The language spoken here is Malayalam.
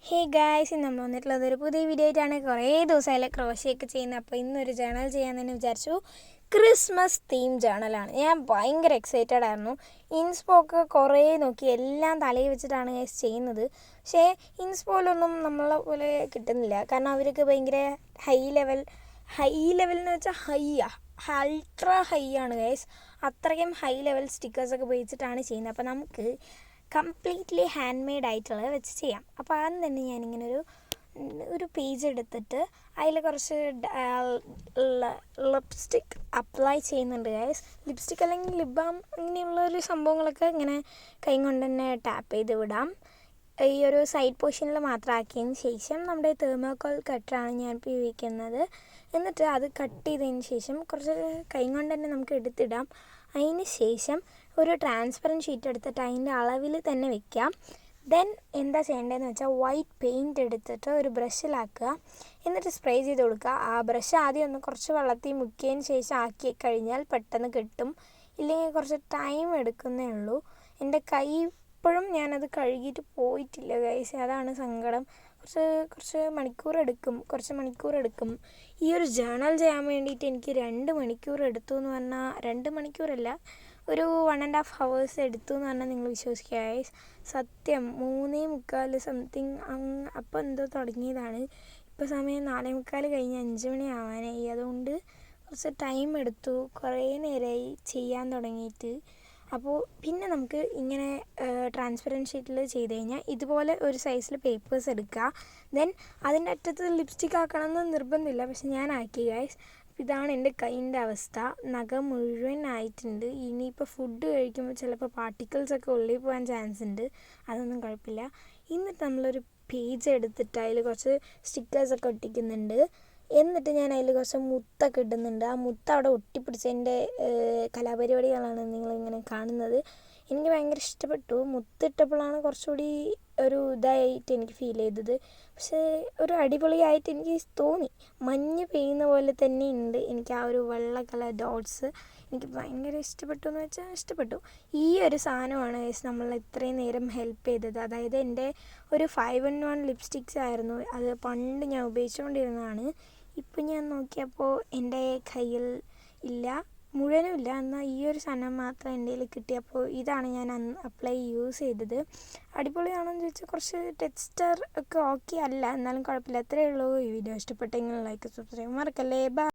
ഹേ ഗായ്സ്, ഇന്ന് നമ്മൾ വന്നിട്ടുള്ളത് ഒരു പുതിയ വീഡിയോ ആയിട്ടാണ്. കുറേ ദിവസമായാലും ക്രോഷയൊക്കെ ചെയ്യുന്നത്. അപ്പോൾ ഇന്നൊരു ജേണൽ ചെയ്യാൻ തന്നെ വിചാരിച്ചു. ക്രിസ്മസ് തീം ജേണലാണ്. ഞാൻ ഭയങ്കര എക്സൈറ്റഡ് ആയിരുന്നു. ഇൻസ്പോക്ക് കുറേ നോക്കി, എല്ലാം തലയിൽ വെച്ചിട്ടാണ് ഗൈസ് ചെയ്യുന്നത്. പക്ഷേ ഇൻസ്പോയിലൊന്നും നമ്മളെ പോലെ കിട്ടുന്നില്ല. കാരണം അവർക്ക് ഭയങ്കര ഹൈ ലെവൽ എന്ന് വെച്ചാൽ അൾട്രാ ഹൈ ആണ് ഗൈസ്. അത്രയും ഹൈ ലെവൽ സ്റ്റിക്കേഴ്സൊക്കെ ഉപയോഗിച്ചിട്ടാണ് ചെയ്യുന്നത്. അപ്പോൾ നമുക്ക് കംപ്ലീറ്റ്ലി ഹാൻഡ് മെയ്ഡ് ആയിട്ടുള്ളത് വെച്ച് ചെയ്യാം. അപ്പോൾ ആദ്യം തന്നെ ഞാനിങ്ങനെ ഒരു പേജ് എടുത്തിട്ട് അതിൽ കുറച്ച് ലിപ്സ്റ്റിക് അപ്ലൈ ചെയ്യുന്നുണ്ട് ഗൈസ്. ലിപ്സ്റ്റിക് അല്ലെങ്കിൽ ലിപ് ബാം ഇങ്ങനെയുള്ളൊരു സംഭവങ്ങളൊക്കെ ഇങ്ങനെ കൈ കൊണ്ട് തന്നെ ടാപ്പ് ചെയ്ത് വിടാം. ഈ ഒരു സൈഡ് പോർഷനിൽ മാത്രം ആക്കിയതിന് ശേഷം നമ്മുടെ തെർമോക്കോൾ കട്ടറാണ് ഞാൻ ഉപയോഗിക്കുന്നത്. എന്നിട്ട് അത് കട്ട് ചെയ്തതിന് ശേഷം കുറച്ച് കൈ കൊണ്ട് തന്നെ നമുക്ക് എടുത്തിടാം. അതിന് ശേഷം ഒരു ട്രാൻസ്പെറൻറ്റ് ഷീറ്റ് എടുത്തിട്ട് അതിൻ്റെ അളവിൽ തന്നെ വെക്കാം. ദെൻ എന്താ ചെയ്യേണ്ടതെന്ന് വെച്ചാൽ വൈറ്റ് പെയിൻറ്റ് എടുത്തിട്ട് ഒരു ബ്രഷിലാക്കുക. എന്നിട്ട് സ്പ്രേ ചെയ്ത് കൊടുക്കുക. ആ ബ്രഷ് ആദ്യം ഒന്ന് കുറച്ച് വെള്ളത്തിൽ മുക്കിയതിന് ശേഷം ആക്കി കഴിഞ്ഞാൽ പെട്ടെന്ന് കിട്ടും. ഇല്ലെങ്കിൽ കുറച്ച് ടൈം എടുക്കുന്നേ ഉള്ളൂ. എൻ്റെ കൈ ഇപ്പോഴും ഞാനത് കഴുകിയിട്ട് പോയിട്ടില്ല ഗൈസ്, അതാണ് സങ്കടം. കുറച്ച് മണിക്കൂർ എടുക്കും. ഈ ഒരു ജേണൽ ചെയ്യാൻ വേണ്ടിയിട്ട് എനിക്ക് 2 മണിക്കൂർ എടുത്തു എന്ന് പറഞ്ഞാൽ 2 മണിക്കൂറല്ല, ഒരു 1.5 hours എടുത്തു എന്ന് പറഞ്ഞാൽ നിങ്ങൾ വിശ്വസിക്കുക ഗൈസ്. സത്യം 3:45 സംതിങ് അപ്പോൾ എന്തോ തുടങ്ങിയതാണ്. ഇപ്പോൾ സമയം 4:45 കഴിഞ്ഞ് 5 മണി ആവാനായി. അതുകൊണ്ട് കുറച്ച് ടൈം എടുത്തു, കുറേ നേരമായി ചെയ്യാൻ തുടങ്ങിയിട്ട്. അപ്പോൾ പിന്നെ നമുക്ക് ഇങ്ങനെ ട്രാൻസ്പെറൻറ്റ് ഷീറ്റിൽ ചെയ്ത് കഴിഞ്ഞാൽ ഇതുപോലെ ഒരു സൈസിൽ പേപ്പേഴ്സ് എടുക്കുക. ദെൻ അതിൻ്റെ അറ്റത്ത് ലിപ്സ്റ്റിക് ആക്കണമെന്ന് നിർബന്ധമില്ല, പക്ഷെ ഞാൻ ആക്കി ഗൈസ്. ഇതാണ് എൻ്റെ കൈയിൻ്റെ അവസ്ഥ. നഖം മുഴുവൻ ആയിട്ടുണ്ട്. ഇനിയിപ്പോൾ ഫുഡ് കഴിക്കുമ്പോൾ ചിലപ്പോൾ പാർട്ടിക്കിൾസൊക്കെ ഉള്ളിൽ പോകാൻ ചാൻസ് ഉണ്ട്. അതൊന്നും കുഴപ്പമില്ല. എന്നിട്ട് നമ്മളൊരു പേജ് എടുത്തിട്ട് അതിൽ കുറച്ച് സ്റ്റിക്കേഴ്സൊക്കെ ഒട്ടിക്കുന്നുണ്ട്. എന്നിട്ട് ഞാൻ അതിൽ കുറച്ച് മുത്തൊക്കെ ഇടുന്നുണ്ട്. ആ മുത്ത് അവിടെ ഒട്ടിപ്പിടിച്ചതിൻ്റെ കലാപരിപാടികളാണ് നിങ്ങളിങ്ങനെ കാണുന്നത്. എനിക്ക് ഭയങ്കര ഇഷ്ടപ്പെട്ടു. മുത്തിട്ടപ്പോഴാണ് കുറച്ചുകൂടി ഒരു ഇതായിട്ട് എനിക്ക് ഫീൽ ചെയ്തത്. പക്ഷേ ഒരു അടിപൊളിയായിട്ട് എനിക്ക് തോന്നി. മഞ്ഞ് പെയ്യുന്ന പോലെ തന്നെ ഉണ്ട്. എനിക്ക് ആ ഒരു വെള്ള കളർ ഡോട്ട്സ് എനിക്ക് ഭയങ്കര ഇഷ്ടപ്പെട്ടു. ഈ ഒരു സാധനമാണ് നമ്മൾ ഇത്രയും നേരം ഹെൽപ്പ് ചെയ്തത്. അതായത് എൻ്റെ ഒരു 5-in-1 ലിപ്സ്റ്റിക്സ് ആയിരുന്നു. അത് പണ്ട് ഞാൻ ഉപയോഗിച്ചുകൊണ്ടിരുന്നതാണ്. ഇപ്പം ഞാൻ നോക്കിയപ്പോൾ എൻ്റെ കയ്യിൽ ഇല്ല, മുഴുവനുമില്ല. എന്നാൽ ഈ ഒരു സാധനം മാത്രം എൻ്റെ കയ്യിൽ കിട്ടിയപ്പോൾ ഇതാണ് ഞാൻ അന്ന് യൂസ് ചെയ്തത്. അടിപൊളിയാണെന്ന് ചോദിച്ചാൽ കുറച്ച് ടെക്സ്ചർ ഒക്കെ ഓക്കെ അല്ല, എന്നാലും കുഴപ്പമില്ല. അത്രയേ ഉള്ളൂ. ഈ വീഡിയോ ഇഷ്ടപ്പെട്ടെങ്കിൽ ലൈക്ക് സബ്സ്ക്രൈബ് മറക്കല്ലേ. ബൈ.